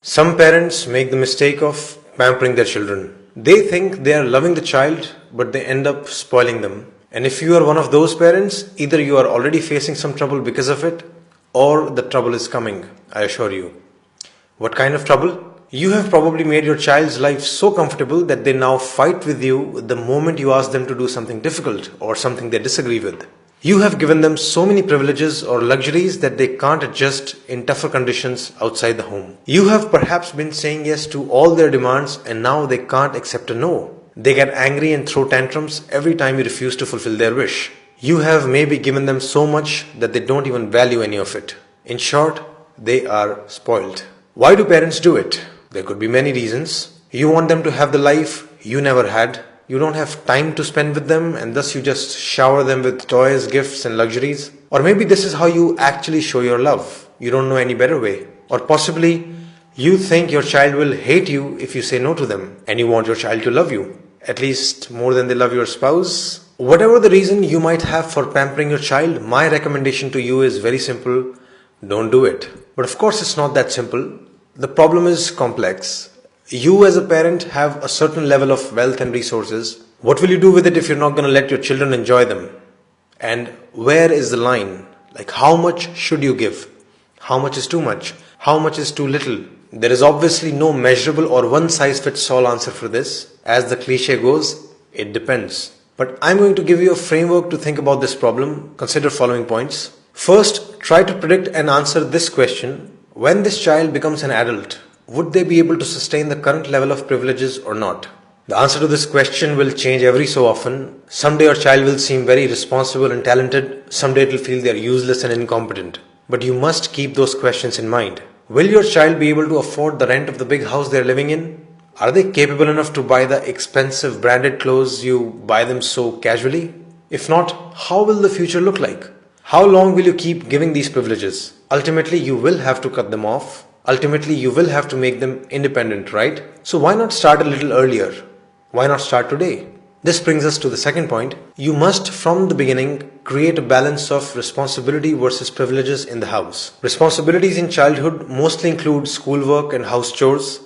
Some parents make the mistake of pampering their children. They think they are loving the child, but they end up spoiling them. And if you are one of those parents, either you are already facing some trouble because of it, or the trouble is coming, I assure you. What kind of trouble? You have probably made your child's life so comfortable that they now fight with you the moment you ask them to do something difficult or something they disagree with. You have given them so many privileges or luxuries that they can't adjust in tougher conditions outside the home. You have perhaps been saying yes to all their demands and now they can't accept a no. They get angry and throw tantrums every time you refuse to fulfill their wish. You have maybe given them so much that they don't even value any of it. In short, they are spoiled. Why do parents do it? There could be many reasons. You want them to have the life you never had. You don't have time to spend with them and thus you just shower them with toys, gifts and luxuries. Or maybe this is how you actually show your love. You don't know any better way. Or possibly you think your child will hate you if you say no to them and you want your child to love you, at least more than they love your spouse. Whatever the reason you might have for pampering your child, my recommendation to you is very simple. Don't do it. But of course it's not that simple. The problem is complex. You as a parent have a certain level of wealth and resources. What will you do with it if you're not going to let your children enjoy them? And where is the line? Like how much should you give? How much is too much? How much is too little? There is obviously no measurable or one-size-fits-all answer for this. As the cliche goes, it depends. But I'm going to give you a framework to think about this problem. Consider following points. First, try to predict and answer this question. When this child becomes an adult, would they be able to sustain the current level of privileges or not? The answer to this question will change every so often. Someday your child will seem very responsible and talented. Someday it will feel they are useless and incompetent. But you must keep those questions in mind. Will your child be able to afford the rent of the big house they are living in? Are they capable enough to buy the expensive branded clothes you buy them so casually? If not, how will the future look like? How long will you keep giving these privileges? Ultimately, you will have to cut them off. Ultimately, you will have to make them independent, right? So why not start a little earlier? Why not start today? This brings us to the second point. You must, from the beginning, create a balance of responsibility versus privileges in the house. Responsibilities in childhood mostly include schoolwork and house chores.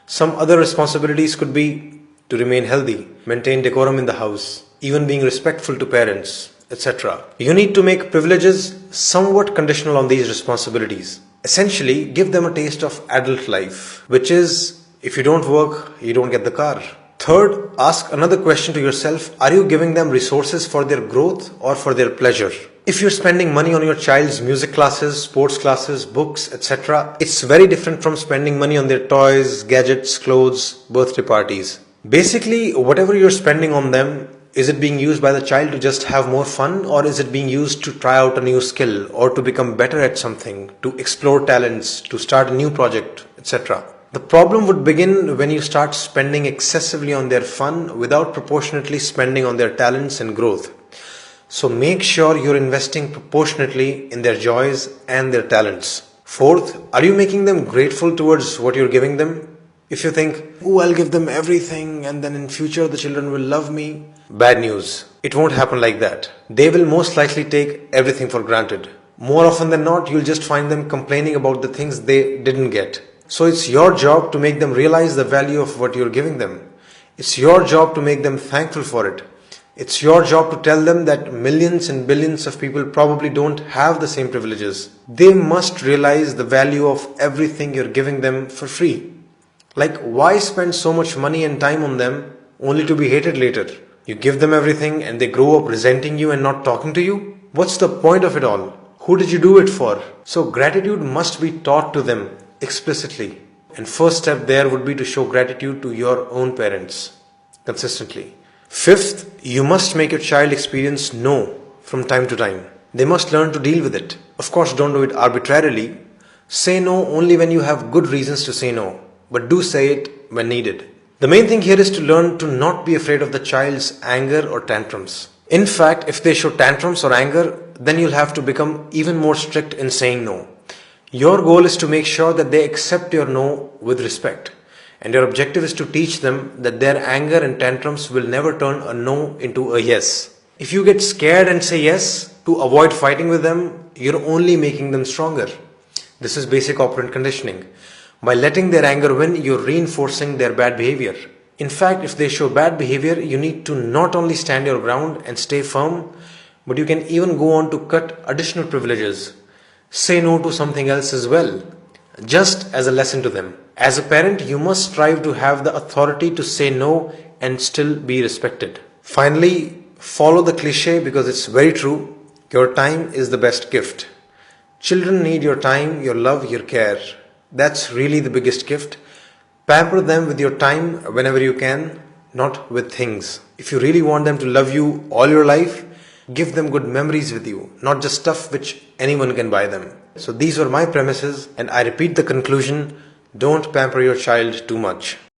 Some other responsibilities could be to remain healthy, maintain decorum in the house, even being respectful to parents, etc. You need to make privileges somewhat conditional on these responsibilities. Essentially, give them a taste of adult life, which is, if you don't work, you don't get the car. Third, ask another question to yourself. Are you giving them resources for their growth or for their pleasure? If you're spending money on your child's music classes, sports classes, books, etc., it's very different from spending money on their toys, gadgets, clothes, birthday parties. Basically, whatever you're spending on them, is it being used by the child to just have more fun, or is it being used to try out a new skill or to become better at something, to explore talents, to start a new project, etc.? The problem would begin when you start spending excessively on their fun without proportionately spending on their talents and growth. So make sure you're investing proportionately in their joys and their talents. Fourth, are you making them grateful towards what you're giving them? If you think, oh, I'll give them everything and then in future the children will love me. Bad news. It won't happen like that. They will most likely take everything for granted. More often than not, you'll just find them complaining about the things they didn't get. So it's your job to make them realize the value of what you're giving them. It's your job to make them thankful for it. It's your job to tell them that millions and billions of people probably don't have the same privileges. They must realize the value of everything you're giving them for free. Like, why spend so much money and time on them only to be hated later? You give them everything and they grow up resenting you and not talking to you? What's the point of it all? Who did you do it for? So gratitude must be taught to them explicitly. And first step there would be to show gratitude to your own parents consistently. Fifth, you must make your child experience no from time to time. They must learn to deal with it. Of course, don't do it arbitrarily. Say no only when you have good reasons to say no, but do say it when needed. The main thing here is to learn to not be afraid of the child's anger or tantrums. In fact, if they show tantrums or anger, then you'll have to become even more strict in saying no. Your goal is to make sure that they accept your no with respect. And your objective is to teach them that their anger and tantrums will never turn a no into a yes. If you get scared and say yes to avoid fighting with them, you're only making them stronger. This is basic operant conditioning. By letting their anger win, you're reinforcing their bad behavior. In fact, if they show bad behavior, you need to not only stand your ground and stay firm, but you can even go on to cut additional privileges. Say no to something else as well, just as a lesson to them. As a parent, you must strive to have the authority to say no and still be respected. Finally, follow the cliche because it's very true. Your time is the best gift. Children need your time, your love, your care. That's really the biggest gift. Pamper them with your time whenever you can, not with things. If you really want them to love you all your life, give them good memories with you, not just stuff which anyone can buy them. So these were my premises, and I repeat the conclusion: don't pamper your child too much.